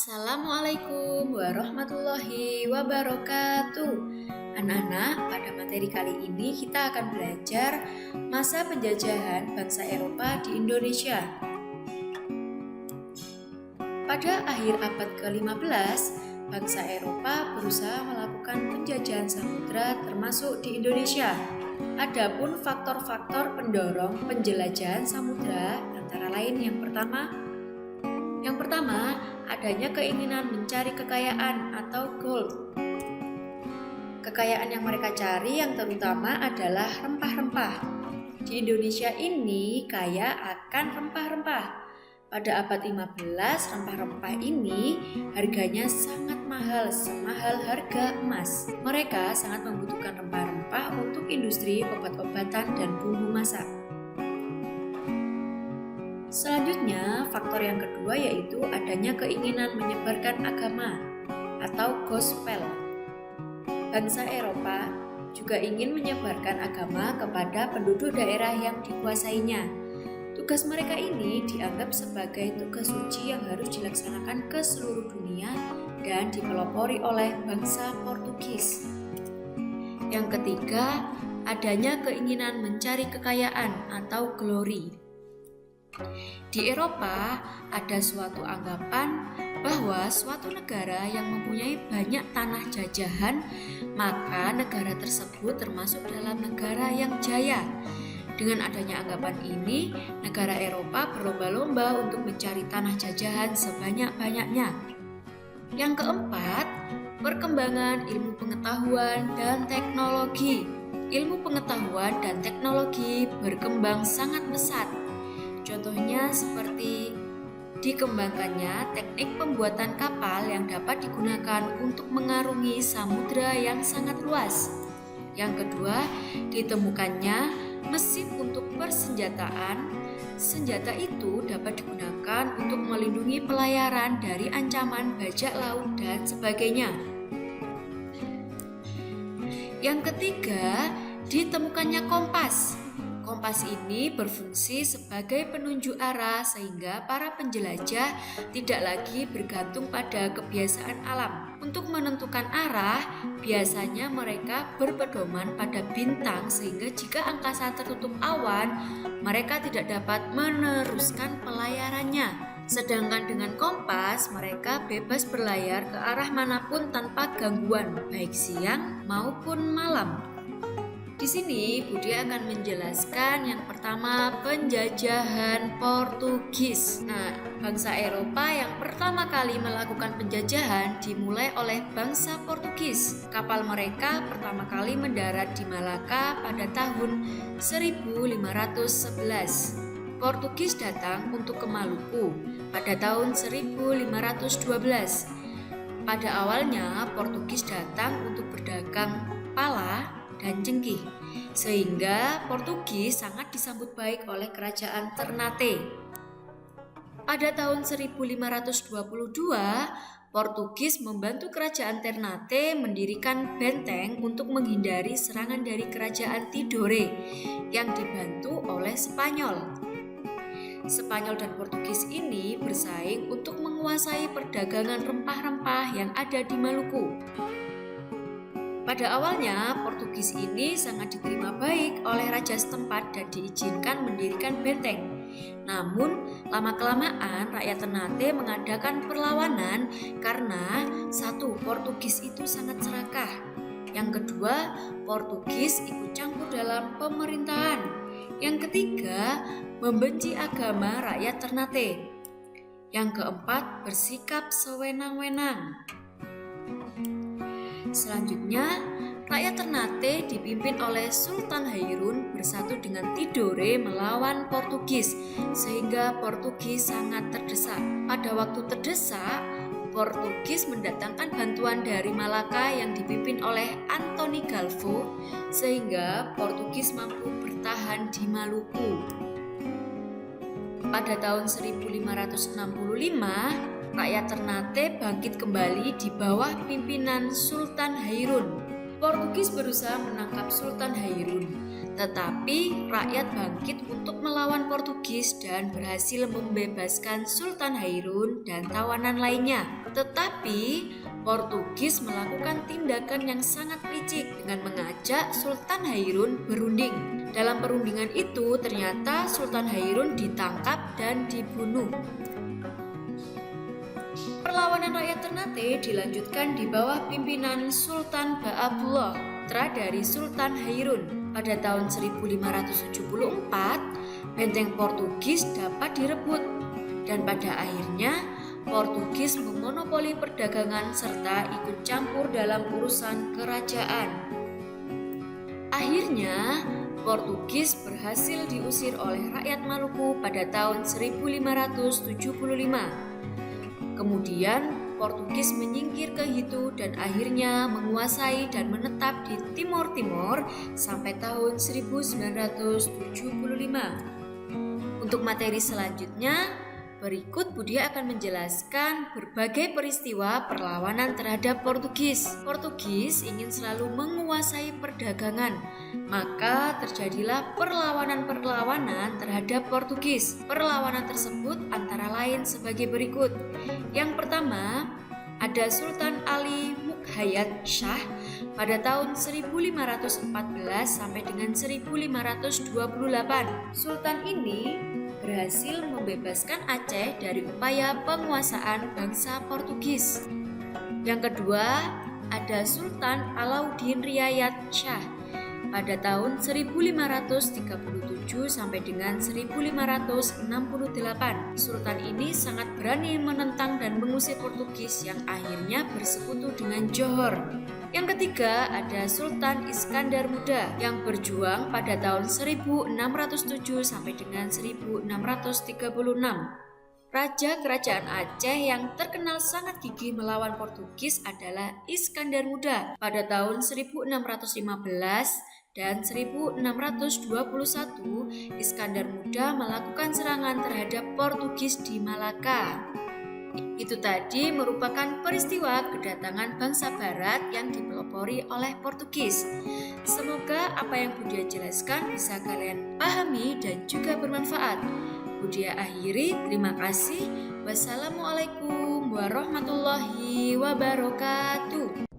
Assalamualaikum warahmatullahi wabarakatuh. Anak-anak, pada materi kali ini kita akan belajar masa penjajahan bangsa Eropa di Indonesia. Pada akhir abad ke-15, bangsa Eropa berusaha melakukan penjajahan samudra termasuk di Indonesia. Adapun faktor-faktor pendorong penjelajahan samudra antara lain yang pertama, adanya keinginan mencari kekayaan atau gold. Kekayaan yang mereka cari yang terutama adalah rempah-rempah. Di Indonesia ini kaya akan rempah-rempah. Pada abad 15, rempah-rempah ini harganya sangat mahal, semahal harga emas. Mereka sangat membutuhkan rempah-rempah untuk industri obat-obatan dan bumbu masak. Selanjutnya, faktor yang kedua yaitu adanya keinginan menyebarkan agama atau gospel. Bangsa Eropa juga ingin menyebarkan agama kepada penduduk daerah yang dikuasainya. Tugas mereka ini dianggap sebagai tugas suci yang harus dilaksanakan ke seluruh dunia dan dipelopori oleh bangsa Portugis. Yang ketiga, adanya keinginan mencari kekayaan atau glory. Di Eropa ada suatu anggapan bahwa suatu negara yang mempunyai banyak tanah jajahan, maka negara tersebut termasuk dalam negara yang jaya. Dengan adanya anggapan ini, negara Eropa berlomba-lomba untuk mencari tanah jajahan sebanyak-banyaknya. Yang keempat, perkembangan ilmu pengetahuan dan teknologi. Ilmu pengetahuan dan teknologi berkembang sangat pesat. Contohnya seperti dikembangkannya teknik pembuatan kapal yang dapat digunakan untuk mengarungi samudra yang sangat luas. Yang kedua, ditemukannya mesin untuk persenjataan. Senjata itu dapat digunakan untuk melindungi pelayaran dari ancaman bajak laut dan sebagainya. Yang ketiga, ditemukannya kompas. Kompas ini berfungsi sebagai penunjuk arah sehingga para penjelajah tidak lagi bergantung pada kebiasaan alam. Untuk menentukan arah, biasanya mereka berpedoman pada bintang sehingga jika angkasa tertutup awan, mereka tidak dapat meneruskan pelayarannya. Sedangkan dengan kompas, mereka bebas berlayar ke arah manapun tanpa gangguan, baik siang maupun malam. Di sini Budi akan menjelaskan yang pertama penjajahan Portugis. Nah, bangsa Eropa yang pertama kali melakukan penjajahan dimulai oleh bangsa Portugis. Kapal mereka pertama kali mendarat di Malaka pada tahun 1511. Portugis datang untuk ke Maluku pada tahun 1512. Pada awalnya Portugis datang untuk berdagang pala dan cengkih, sehingga Portugis sangat disambut baik oleh kerajaan Ternate. Pada tahun 1522, Portugis membantu kerajaan Ternate mendirikan benteng untuk menghindari serangan dari kerajaan Tidore yang dibantu oleh Spanyol. Spanyol dan Portugis ini bersaing untuk menguasai perdagangan rempah-rempah yang ada di Maluku. Pada awalnya, Portugis ini sangat diterima baik oleh raja setempat dan diizinkan mendirikan benteng. Namun, lama-kelamaan rakyat Ternate mengadakan perlawanan karena satu, Portugis itu sangat serakah. Yang kedua, Portugis ikut campur dalam pemerintahan. Yang ketiga, membenci agama rakyat Ternate. Yang keempat, bersikap sewenang-wenang. Selanjutnya, rakyat Ternate dipimpin oleh Sultan Hairun bersatu dengan Tidore melawan Portugis, sehingga Portugis sangat terdesak. Pada waktu terdesak, Portugis mendatangkan bantuan dari Malaka yang dipimpin oleh Antoni Galvo, sehingga Portugis mampu bertahan di Maluku. Pada tahun 1565, rakyat Ternate bangkit kembali di bawah pimpinan Sultan Hairun. Portugis berusaha menangkap Sultan Hairun, Tetapi rakyat bangkit untuk melawan Portugis dan berhasil membebaskan Sultan Hairun dan tawanan lainnya. Tetapi Portugis melakukan tindakan yang sangat licik dengan mengajak Sultan Hairun berunding. Dalam perundingan itu ternyata Sultan Hairun ditangkap dan dibunuh. Perlawanan rakyat Ternate dilanjutkan di bawah pimpinan Sultan Ba'abullah, putra dari Sultan Hairun. Pada tahun 1574, benteng Portugis dapat direbut dan pada akhirnya Portugis memonopoli perdagangan serta ikut campur dalam urusan kerajaan. Akhirnya, Portugis berhasil diusir oleh rakyat Maluku pada tahun 1575. Kemudian Portugis menyingkir ke Hitu dan akhirnya menguasai dan menetap di Timor Timur sampai tahun 1975. Untuk materi selanjutnya, berikut Budi akan menjelaskan berbagai peristiwa perlawanan terhadap Portugis. Portugis ingin selalu menguasai perdagangan, maka terjadilah perlawanan-perlawanan terhadap Portugis. Perlawanan tersebut antara lain sebagai berikut. Yang pertama, ada Sultan Ali Mukhayat Shah pada tahun 1514 sampai dengan 1528. Sultan ini berhasil membebaskan Aceh dari upaya penguasaan bangsa Portugis. Yang kedua, ada Sultan Alauddin Riayat Shah pada tahun 1537 sampai dengan 1568. Sultan ini sangat berani menentang dan mengusir Portugis yang akhirnya bersekutu dengan Johor. Yang ketiga ada Sultan Iskandar Muda yang berjuang pada tahun 1607 sampai dengan 1636. Raja Kerajaan Aceh yang terkenal sangat gigih melawan Portugis adalah Iskandar Muda pada tahun 1615 dan 1621. Iskandar Muda melakukan serangan terhadap Portugis di Malaka. Itu tadi merupakan peristiwa kedatangan bangsa barat yang dipelopori oleh Portugis. Semoga apa yang Budi jelaskan bisa kalian pahami dan juga bermanfaat. Budi akhiri, terima kasih. Wassalamualaikum warahmatullahi wabarakatuh.